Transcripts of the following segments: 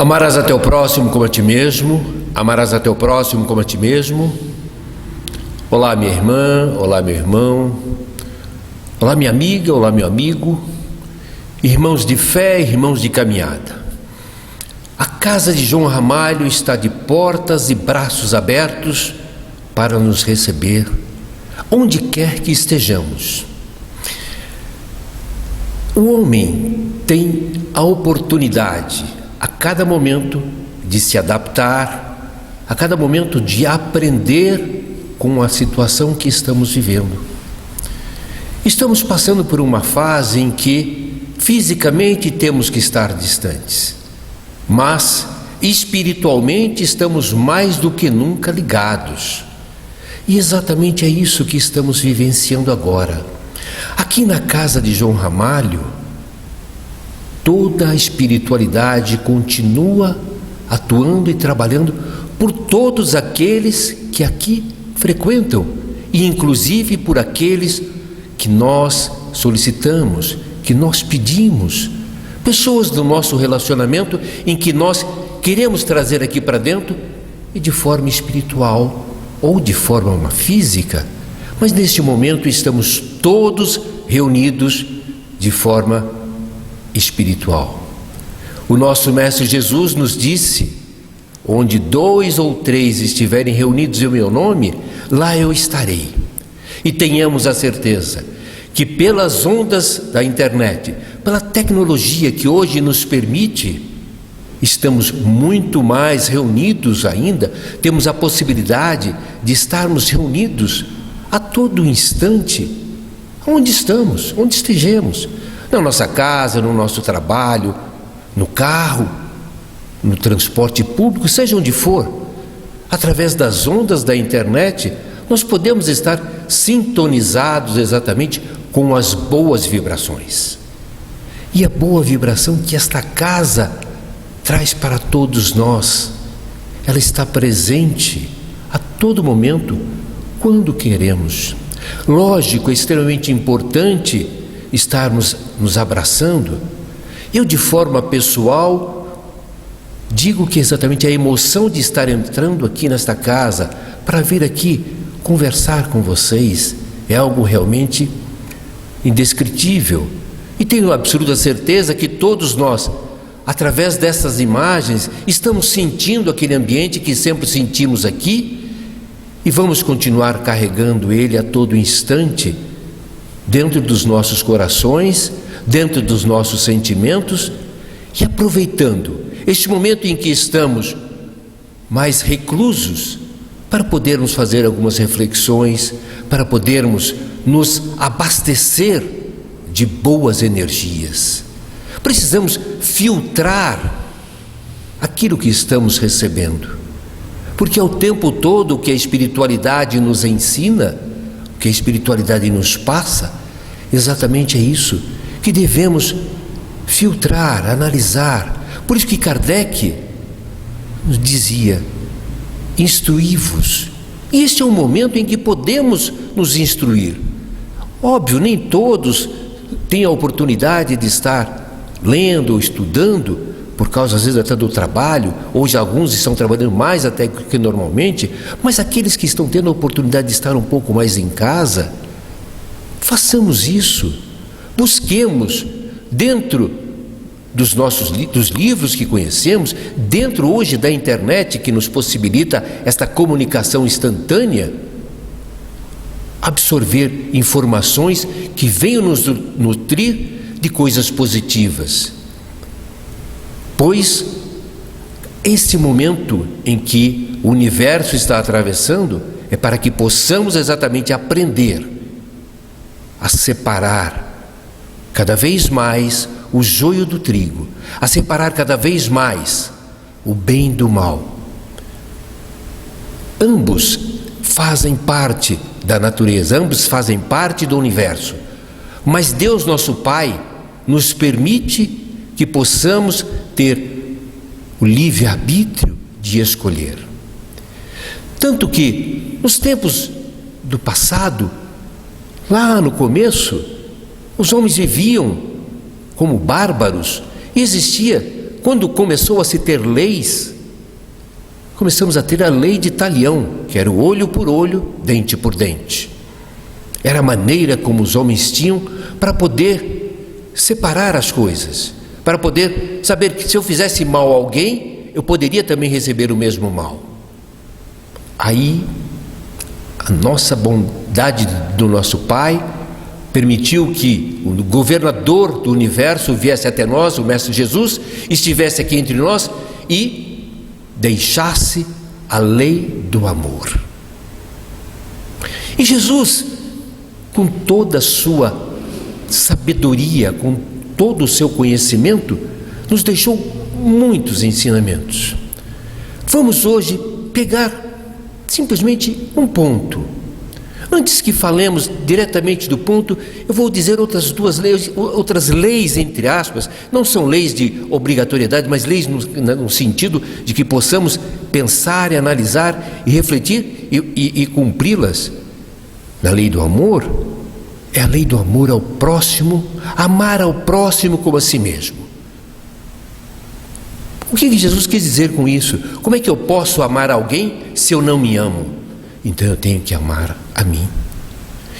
Amarás a teu próximo como a ti mesmo. Amarás a teu próximo como a ti mesmo. Olá, minha irmã. Olá, meu irmão. Olá, minha amiga. Olá, meu amigo. Irmãos de fé, irmãos de caminhada. A casa de João Ramalho está de portas e braços abertos para nos receber, onde quer que estejamos. O homem tem a oportunidade, a cada momento, de se adaptar, a cada momento de aprender com a situação que estamos vivendo. Estamos passando por uma fase em que fisicamente temos que estar distantes, mas espiritualmente estamos mais do que nunca ligados. E exatamente é isso que estamos vivenciando agora. Aqui na casa de João Ramalho, toda a espiritualidade continua atuando e trabalhando por todos aqueles que aqui frequentam, e inclusive por aqueles que nós solicitamos, que nós pedimos, pessoas do nosso relacionamento em que nós queremos trazer aqui para dentro, e de forma espiritual ou de forma física, mas neste momento estamos todos reunidos de forma espiritual. O nosso Mestre Jesus nos disse: onde 2 ou 3 estiverem reunidos em meu nome, lá eu estarei. E tenhamos a certeza que pelas ondas da internet, pela tecnologia que hoje nos permite, estamos muito mais reunidos ainda, temos a possibilidade de estarmos reunidos a todo instante, onde estamos, onde estejamos, na nossa casa, no nosso trabalho, no carro, no transporte público, seja onde for. Através das ondas da internet, nós podemos estar sintonizados exatamente com as boas vibrações. E a boa vibração que esta casa traz para todos nós, ela está presente a todo momento, quando queremos. Lógico, é extremamente importante estarmos nos abraçando. Eu, de forma pessoal, digo que exatamente a emoção de estar entrando aqui nesta casa, para vir aqui conversar com vocês, é algo realmente indescritível. E tenho absoluta certeza que todos nós, através dessas imagens, estamos sentindo aquele ambiente que sempre sentimos aqui, e vamos continuar carregando ele a todo instante, dentro dos nossos corações, dentro dos nossos sentimentos, e aproveitando este momento em que estamos mais reclusos, para podermos fazer algumas reflexões, para podermos nos abastecer de boas energias. Precisamos filtrar aquilo que estamos recebendo, porque é o tempo todo que a espiritualidade nos ensina, que a espiritualidade nos passa, exatamente é isso, que devemos filtrar, analisar. Por isso que Kardec nos dizia: instruí-vos. E este é um momento em que podemos nos instruir. Óbvio, nem todos têm a oportunidade de estar lendo ou estudando, por causa às vezes até do trabalho. Hoje alguns estão trabalhando mais até que normalmente, mas aqueles que estão tendo a oportunidade de estar um pouco mais em casa, façamos isso. Busquemos dentro dos livros que conhecemos, dentro hoje da internet que nos possibilita esta comunicação instantânea, absorver informações que venham nos nutrir de coisas positivas. Pois esse momento em que o universo está atravessando é para que possamos exatamente aprender a separar cada vez mais o joio do trigo, a separar cada vez mais o bem do mal. Ambos fazem parte da natureza, ambos fazem parte do universo, mas Deus, nosso Pai, nos permite que possamos ter o livre-arbítrio de escolher. Tanto que nos tempos do passado, lá no começo, os homens viviam como bárbaros, e existia quando começou a se ter leis, começamos a ter a lei de Talião, que era o olho por olho, dente por dente. Era a maneira como os homens tinham para poder separar as coisas, para poder saber que se eu fizesse mal a alguém, eu poderia também receber o mesmo mal. Aí, a nossa bondade do nosso Pai permitiu que o governador do universo viesse até nós, o Mestre Jesus, estivesse aqui entre nós e deixasse a lei do amor. E Jesus, com toda a sua sabedoria, com todo o seu conhecimento, nos deixou muitos ensinamentos. Vamos hoje pegar simplesmente um ponto. Antes que falemos diretamente do ponto, eu vou dizer outras leis, entre aspas, não são leis de obrigatoriedade, mas leis no sentido de que possamos pensar e analisar e refletir e cumpri-las. Na lei do amor, é a lei do amor ao próximo, amar ao próximo como a si mesmo. O que Jesus quis dizer com isso? Como é que eu posso amar alguém se eu não me amo? Então eu tenho que amar a mim.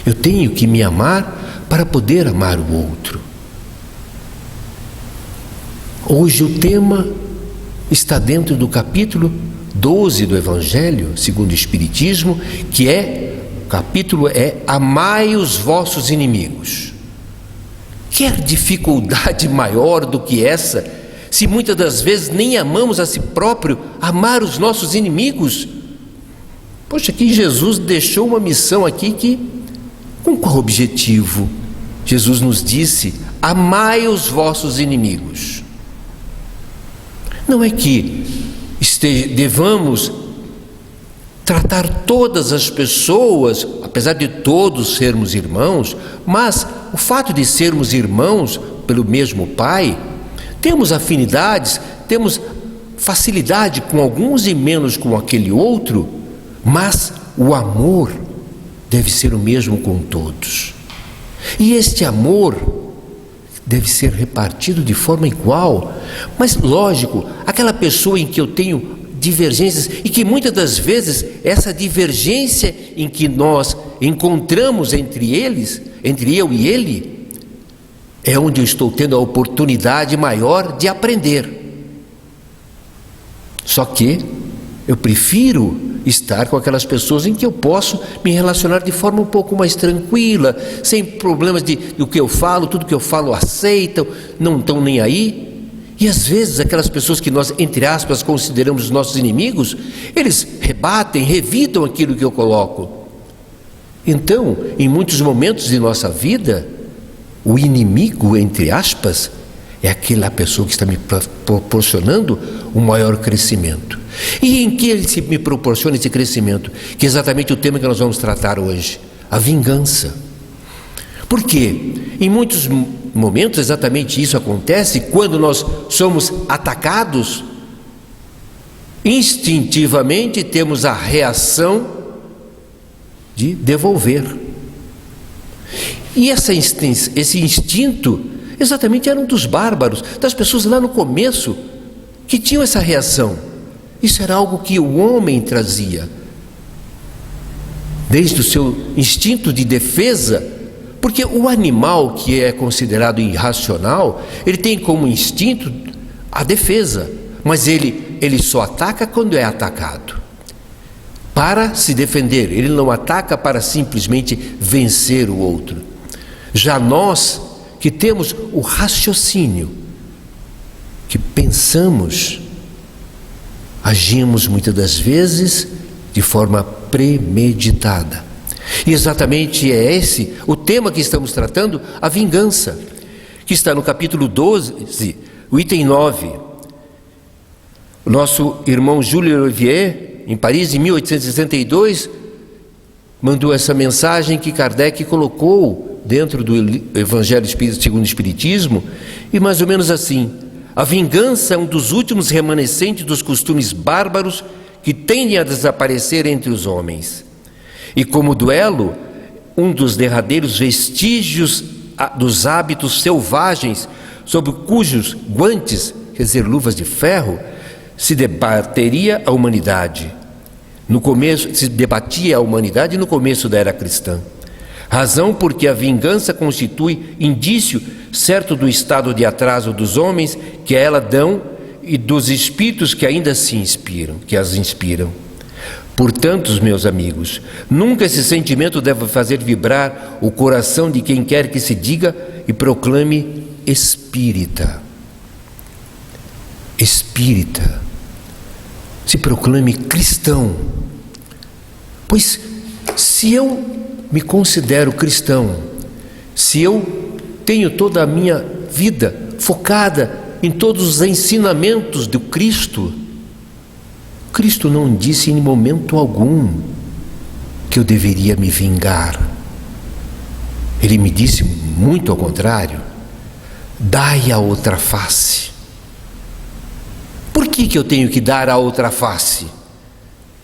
Eu tenho que me amar para poder amar o outro. Hoje o tema está dentro do capítulo 12 do Evangelho segundo o Espiritismo, que o capítulo é Amai os vossos inimigos. Quer dificuldade maior do que essa, se muitas das vezes nem amamos a si próprio, amar os nossos inimigos? Poxa, que Jesus deixou uma missão aqui com qual objetivo? Jesus nos disse: amai os vossos inimigos. Não é que devamos tratar todas as pessoas, apesar de todos sermos irmãos, mas o fato de sermos irmãos pelo mesmo Pai, temos afinidades, temos facilidade com alguns e menos com aquele outro, mas o amor deve ser o mesmo com todos. E este amor deve ser repartido de forma igual. Mas lógico, aquela pessoa em que eu tenho divergências, e que muitas das vezes essa divergência em que nós encontramos entre eu e ele, é onde eu estou tendo a oportunidade maior de aprender. Só que eu prefiro estar com aquelas pessoas em que eu posso me relacionar de forma um pouco mais tranquila, sem problemas do que eu falo, tudo que eu falo aceitam, não estão nem aí. E às vezes aquelas pessoas que nós, entre aspas, consideramos os nossos inimigos, eles rebatem, revidam aquilo que eu coloco. Então, em muitos momentos de nossa vida, o inimigo, entre aspas, é aquela pessoa que está me proporcionando um maior crescimento. E em que ele me proporciona esse crescimento? Que é exatamente o tema que nós vamos tratar hoje: a vingança. Por quê? Em muitos momentos exatamente isso acontece quando nós somos atacados. Instintivamente temos a reação de devolver. E esse instinto exatamente era um dos bárbaros, das pessoas lá no começo, que tinham essa reação. Isso era algo que o homem trazia, desde o seu instinto de defesa, porque o animal que é considerado irracional, ele tem como instinto a defesa, mas ele só ataca quando é atacado, para se defender. Ele não ataca para simplesmente vencer o outro. Já nós, que temos o raciocínio, que pensamos, agimos muitas das vezes de forma premeditada. E exatamente é esse o tema que estamos tratando, a vingança, que está no capítulo 12, o item 9. O nosso irmão Júlio Olivier, em Paris, em 1862, mandou essa mensagem que Kardec colocou dentro do Evangelho segundo o Espiritismo, e mais ou menos assim: a vingança é um dos últimos remanescentes dos costumes bárbaros que tendem a desaparecer entre os homens. E como duelo, um dos derradeiros vestígios dos hábitos selvagens sob cujos guantes quer dizer, luvas de ferro, se debateria a humanidade. Se debatia a humanidade no começo da era cristã. Razão porque a vingança constitui indício certo do estado de atraso dos homens que a ela dão e dos espíritos que ainda se inspiram, que as inspiram. Portanto, meus amigos, nunca esse sentimento deve fazer vibrar o coração de quem quer que se diga e proclame espírita. Espírita. Se proclame cristão. Pois se eu me considero cristão, se eu tenho toda a minha vida focada em todos os ensinamentos do Cristo, Cristo não disse em momento algum que eu deveria me vingar. Ele me disse muito ao contrário: dai a outra face. Por que eu tenho que dar a outra face?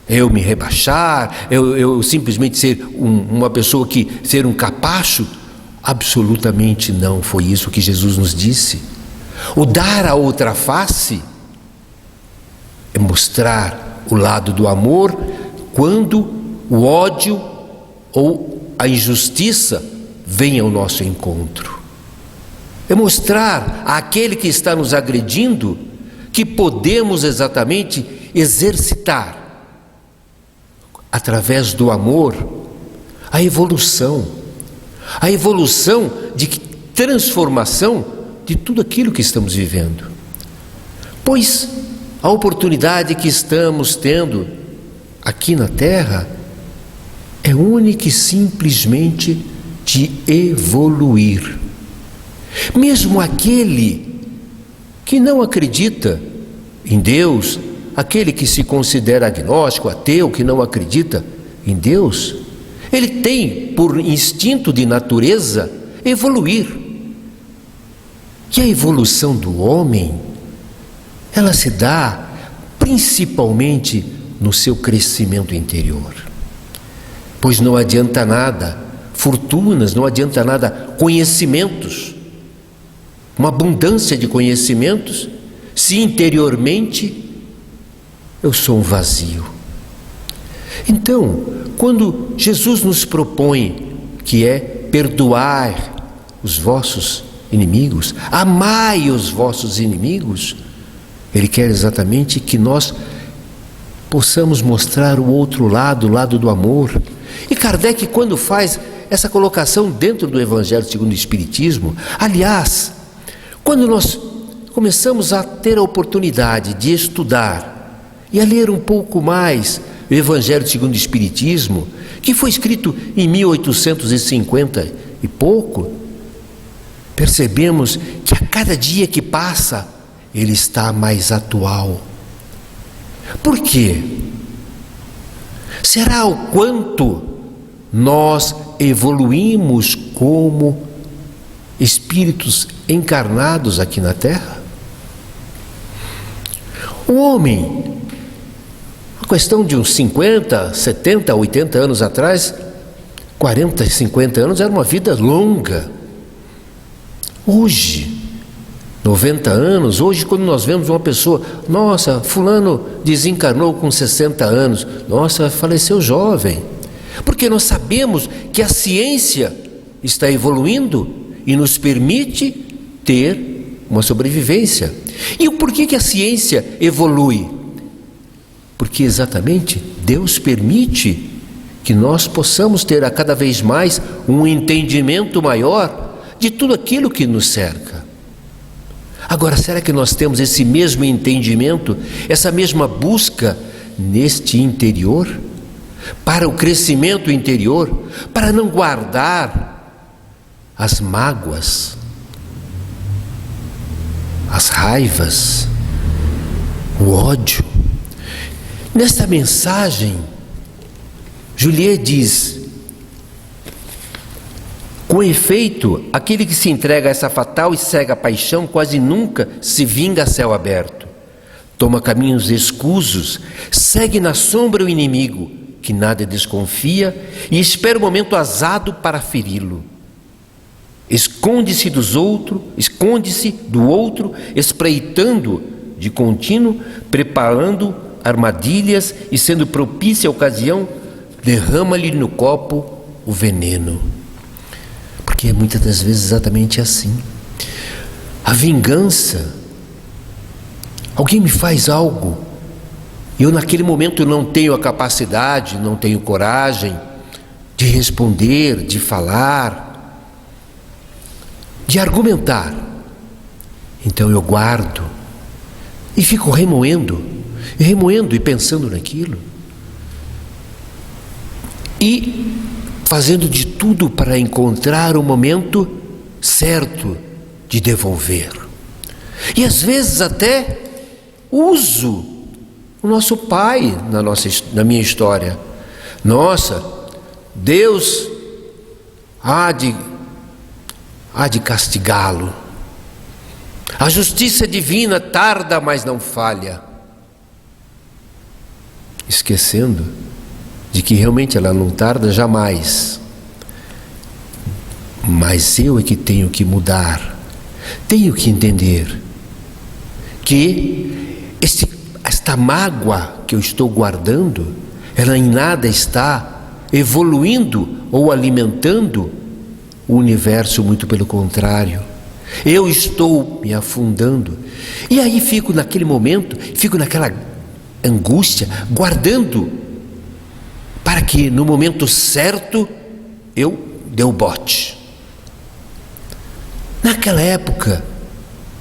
Eu me rebaixar? Eu simplesmente ser uma pessoa ser um capacho? Absolutamente não foi isso que Jesus nos disse. O dar a outra face é mostrar o lado do amor quando o ódio ou a injustiça vem ao nosso encontro. É mostrar àquele que está nos agredindo que podemos exatamente exercitar, através do amor, a evolução de transformação de tudo aquilo que estamos vivendo. Pois a oportunidade que estamos tendo aqui na Terra é única e simplesmente de evoluir. Mesmo aquele que não acredita em Deus, aquele que se considera agnóstico, ateu, que não acredita em Deus, ele tem por instinto de natureza evoluir. E a evolução do homem, ela se dá principalmente no seu crescimento interior. Pois não adianta nada fortunas, não adianta nada conhecimentos, uma abundância de conhecimentos, se interiormente eu sou um vazio. Então, quando Jesus nos propõe que é perdoar os vossos inimigos, amai os vossos inimigos, Ele quer exatamente que nós possamos mostrar o outro lado, o lado do amor. E Kardec, quando faz essa colocação dentro do Evangelho segundo o Espiritismo, aliás, quando nós começamos a ter a oportunidade de estudar e a ler um pouco mais o Evangelho segundo o Espiritismo, que foi escrito em 1850 e pouco, percebemos que a cada dia que passa, ele está mais atual. Por quê? Será o quanto nós evoluímos como espíritos encarnados aqui na Terra? O homem, a questão de uns 50, 70, 80 anos atrás, 40, 50 anos, era uma vida longa. Hoje, 90 anos, hoje quando nós vemos uma pessoa, nossa, fulano desencarnou com 60 anos, nossa, faleceu jovem, porque nós sabemos que a ciência está evoluindo e nos permite ter uma sobrevivência. E por que a ciência evolui? Porque exatamente Deus permite que nós possamos ter a cada vez mais um entendimento maior de tudo aquilo que nos cerca. Agora, será que nós temos esse mesmo entendimento, essa mesma busca neste interior, para o crescimento interior, para não guardar as mágoas, as raivas, o ódio? Nesta mensagem, Juliet diz: com efeito, aquele que se entrega a essa fatal e cega paixão quase nunca se vinga a céu aberto. Toma caminhos escusos, segue na sombra o inimigo, que nada desconfia, e espera o momento azado para feri-lo. esconde-se do outro, espreitando de contínuo, preparando armadilhas e, sendo propícia a ocasião, derrama-lhe no copo o veneno. Porque é muitas das vezes exatamente assim. A vingança, alguém me faz algo, eu naquele momento não tenho a capacidade, não tenho coragem de responder, de falar, de argumentar. Então eu guardo e fico remoendo e pensando naquilo e fazendo de tudo para encontrar o momento certo de devolver. E às vezes até uso o nosso pai na minha história. Nossa, Deus há de castigá-lo. A justiça divina tarda, mas não falha. Esquecendo de que realmente ela não tarda jamais. Mas eu é que tenho que mudar. Tenho que entender que esta mágoa que eu estou guardando, ela em nada está evoluindo ou alimentando o universo, muito pelo contrário. Eu estou me afundando. E aí fico naquele momento, fico naquela angústia, guardando, para que no momento certo eu dê o bote. Naquela época,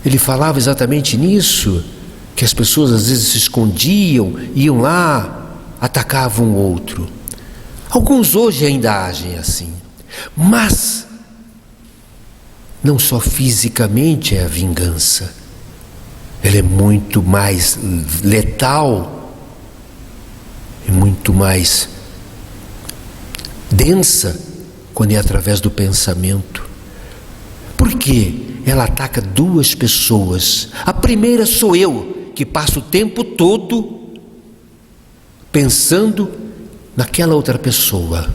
ele falava exatamente nisso, que as pessoas às vezes se escondiam, iam lá, atacavam o outro. Alguns hoje ainda agem assim, mas não só fisicamente é a vingança, ela é muito mais letal, é muito mais densa quando é através do pensamento. Porque ela ataca duas pessoas. A primeira sou eu, que passo o tempo todo pensando naquela outra pessoa,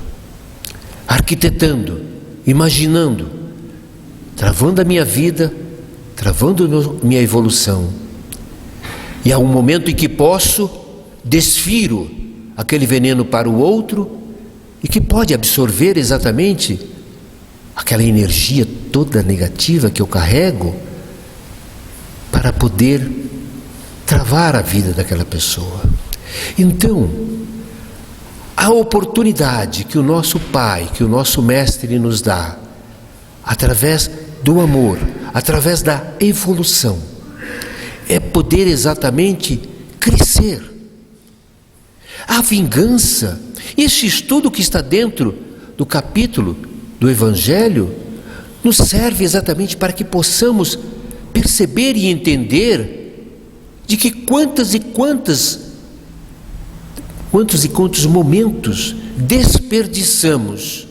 arquitetando, imaginando, travando a minha vida, travando minha evolução. E há um momento em que posso, desfiro aquele veneno para o outro, e que pode absorver exatamente aquela energia toda negativa que eu carrego, para poder travar a vida daquela pessoa. Então, a oportunidade que o nosso Pai, que o nosso Mestre nos dá, através do amor, através da evolução, é poder exatamente crescer. A vingança, esse estudo que está dentro do capítulo do Evangelho, nos serve exatamente para que possamos perceber e entender de que quantos e quantos momentos desperdiçamos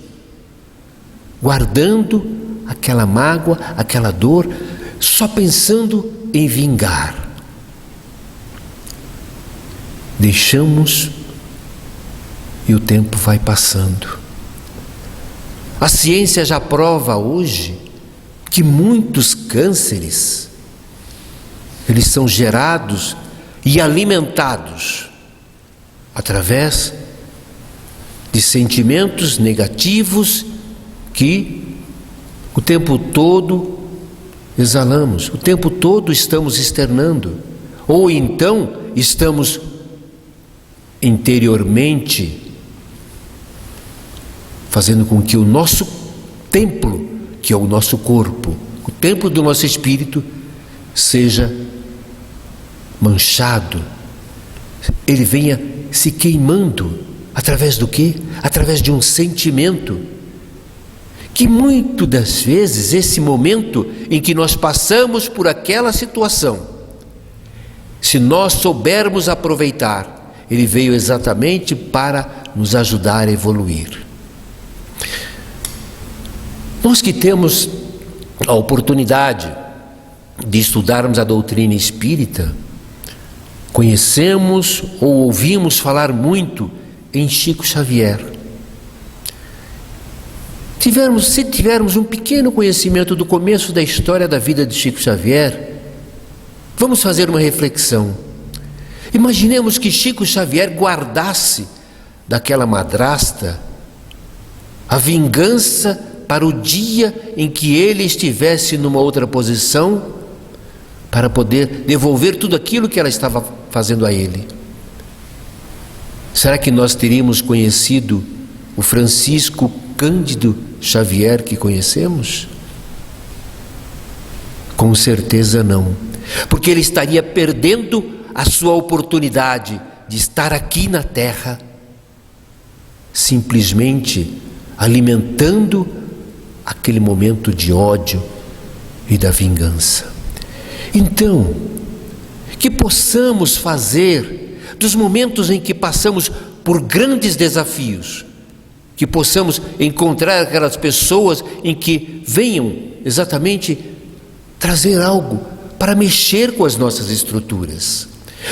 guardando aquela mágoa, aquela dor, só pensando em vingar. Deixamos e o tempo vai passando. A ciência já prova hoje que muitos cânceres, eles são gerados e alimentados através de sentimentos negativos que o tempo todo exalamos, o tempo todo estamos externando, ou então estamos interiormente fazendo com que o nosso templo, que é o nosso corpo, o templo do nosso espírito, seja manchado, ele venha se queimando, através do quê? Através de um sentimento, que muitas das vezes, esse momento em que nós passamos por aquela situação, se nós soubermos aproveitar, ele veio exatamente para nos ajudar a evoluir. Nós que temos a oportunidade de estudarmos a doutrina espírita, conhecemos ou ouvimos falar muito em Chico Xavier. Se tivermos um pequeno conhecimento do começo da história da vida de Chico Xavier, vamos fazer uma reflexão. Imaginemos que Chico Xavier guardasse daquela madrasta a vingança para o dia em que ele estivesse numa outra posição, para poder devolver tudo aquilo que ela estava fazendo a ele. Será que nós teríamos conhecido o Francisco Cândido Xavier que conhecemos? Com certeza não, porque ele estaria perdendo a sua oportunidade de estar aqui na Terra, simplesmente alimentando aquele momento de ódio e da vingança. Então, que possamos fazer dos momentos em que passamos por grandes desafios, que possamos encontrar aquelas pessoas em que venham exatamente trazer algo para mexer com as nossas estruturas,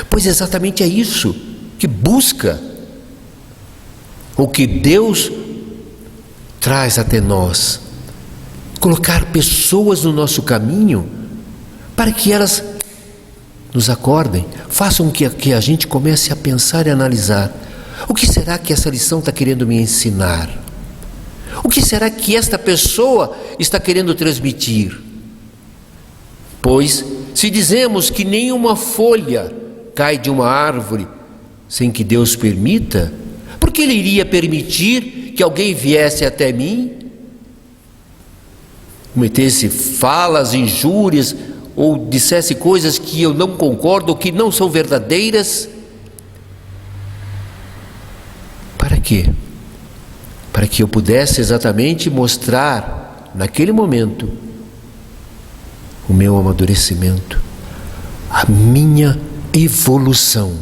pois exatamente é isso que busca, ou que Deus traz até nós, colocar pessoas no nosso caminho para que elas nos acordem, façam que a gente comece a pensar e analisar: o que será que essa lição está querendo me ensinar? O que será que esta pessoa está querendo transmitir? Pois, se dizemos que nenhuma folha cai de uma árvore sem que Deus permita, por que Ele iria permitir que alguém viesse até mim, cometesse falas, injúrias, ou dissesse coisas que eu não concordo, ou que não são verdadeiras? Para quê? Para que eu pudesse exatamente mostrar, naquele momento, o meu amadurecimento, a minha evolução.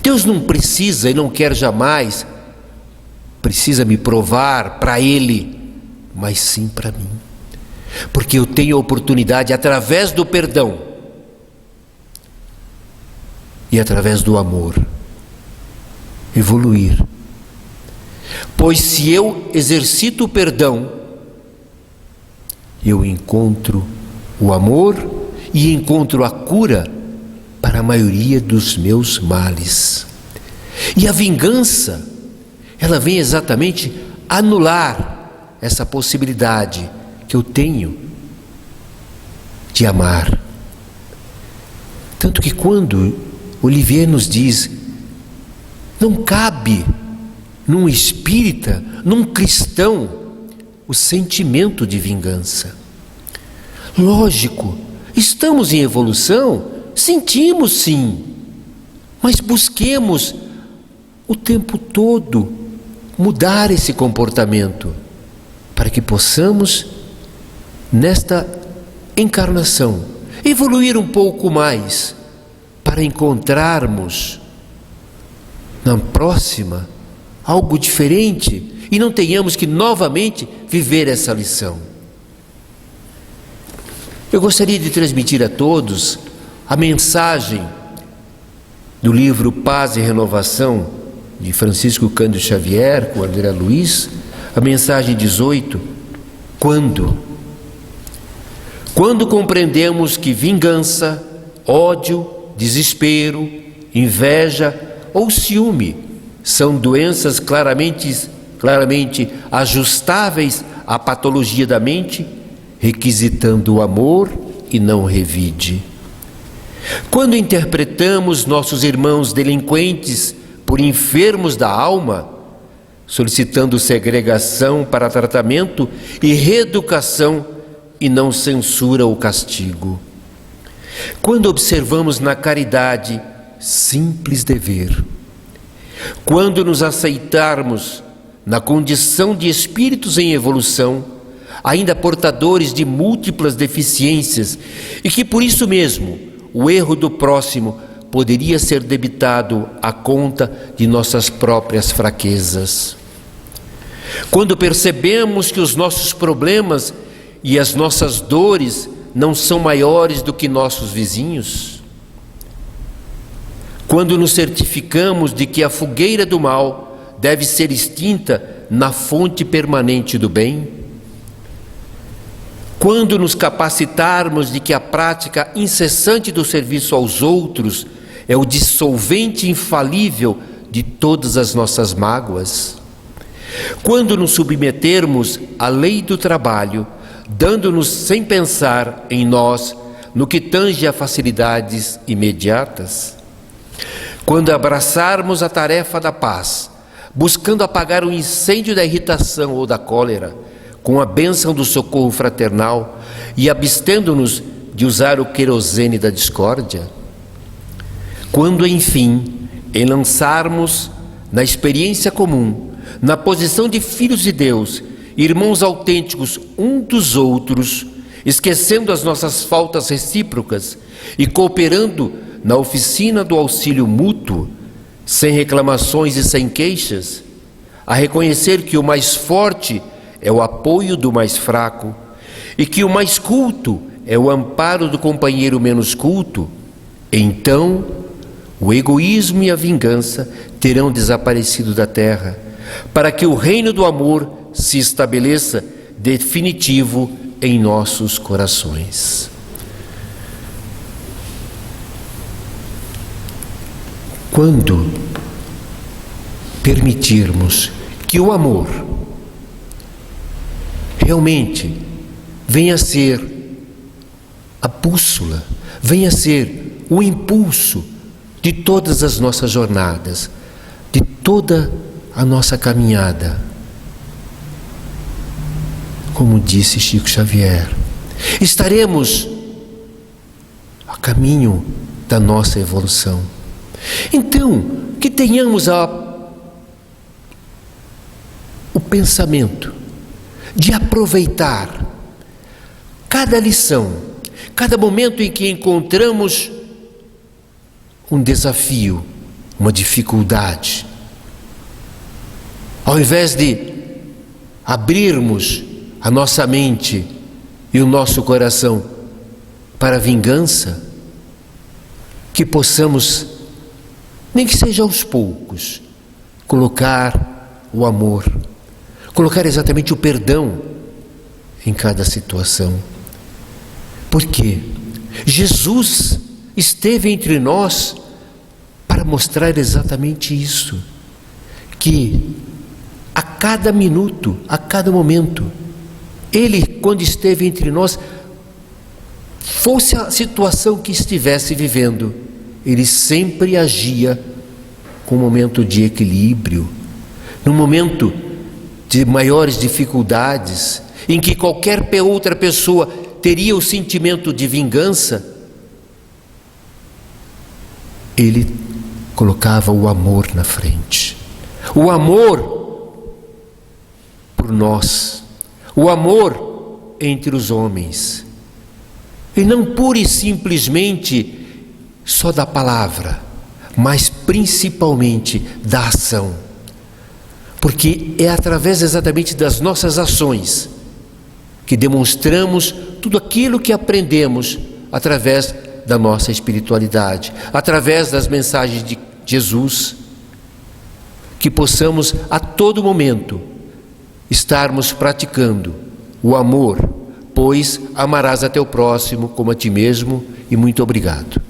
Deus não precisa e não quer jamais, precisa me provar para Ele, mas sim para mim. Porque eu tenho a oportunidade, através do perdão e através do amor, evoluir. Pois se eu exercito o perdão, eu encontro o amor e encontro a cura para a maioria dos meus males. E a vingança, ela vem exatamente anular essa possibilidade que eu tenho de amar. Tanto que quando Olivier nos diz, não cabe num espírita, num cristão, o sentimento de vingança. Lógico, estamos em evolução, sentimos sim, mas busquemos o tempo todo mudar esse comportamento, para que possamos, nesta encarnação, evoluir um pouco mais, para encontrarmos na próxima algo diferente e não tenhamos que novamente viver essa lição. Eu gostaria de transmitir a todos a mensagem do livro Paz e Renovação, de Francisco Cândido Xavier, com André Luiz, a mensagem 18, quando compreendemos que vingança, ódio, desespero, inveja ou ciúme são doenças claramente ajustáveis à patologia da mente, requisitando o amor e não revide. Quando interpretamos nossos irmãos delinquentes por enfermos da alma, solicitando segregação para tratamento e reeducação e não censura ou castigo. Quando observamos na caridade simples dever, quando nos aceitarmos na condição de espíritos em evolução, ainda portadores de múltiplas deficiências, e que por isso mesmo o erro do próximo poderia ser debitado à conta de nossas próprias fraquezas. Quando percebemos que os nossos problemas e as nossas dores não são maiores do que nossos vizinhos. Quando nos certificamos de que a fogueira do mal deve ser extinta na fonte permanente do bem? Quando nos capacitarmos de que a prática incessante do serviço aos outros é o dissolvente infalível de todas as nossas mágoas? Quando nos submetermos à lei do trabalho, dando-nos sem pensar em nós, no que tange a facilidades imediatas? Quando abraçarmos a tarefa da paz, buscando apagar o incêndio da irritação ou da cólera, com a bênção do socorro fraternal e abstendo-nos de usar o querosene da discórdia? Quando, enfim, lançarmos na experiência comum, na posição de filhos de Deus, irmãos autênticos um dos outros, esquecendo as nossas faltas recíprocas e cooperando na oficina do auxílio mútuo, sem reclamações e sem queixas, a reconhecer que o mais forte é o apoio do mais fraco e que o mais culto é o amparo do companheiro menos culto, então o egoísmo e a vingança terão desaparecido da terra, para que o reino do amor se estabeleça definitivo em nossos corações. Quando permitirmos que o amor realmente venha a ser a bússola, venha a ser o impulso de todas as nossas jornadas, de toda a nossa caminhada, como disse Chico Xavier, estaremos a caminho da nossa evolução. Então, que tenhamos o pensamento de aproveitar cada lição, cada momento em que encontramos um desafio, uma dificuldade. Ao invés de abrirmos a nossa mente e o nosso coração para a vingança, que possamos, nem que seja aos poucos, colocar o amor, colocar exatamente o perdão em cada situação. Porque Jesus esteve entre nós para mostrar exatamente isso, que a cada minuto, a cada momento, Ele, quando esteve entre nós, fosse a situação que estivesse vivendo, Ele sempre agia com um momento de equilíbrio, num momento de maiores dificuldades, em que qualquer outra pessoa teria o sentimento de vingança, Ele colocava o amor na frente. O amor por nós, o amor entre os homens, e não pura e simplesmente só da palavra, mas principalmente da ação, porque é através exatamente das nossas ações que demonstramos tudo aquilo que aprendemos através da nossa espiritualidade, através das mensagens de Jesus, que possamos a todo momento estarmos praticando o amor, pois amarás a teu próximo como a ti mesmo. E muito obrigado.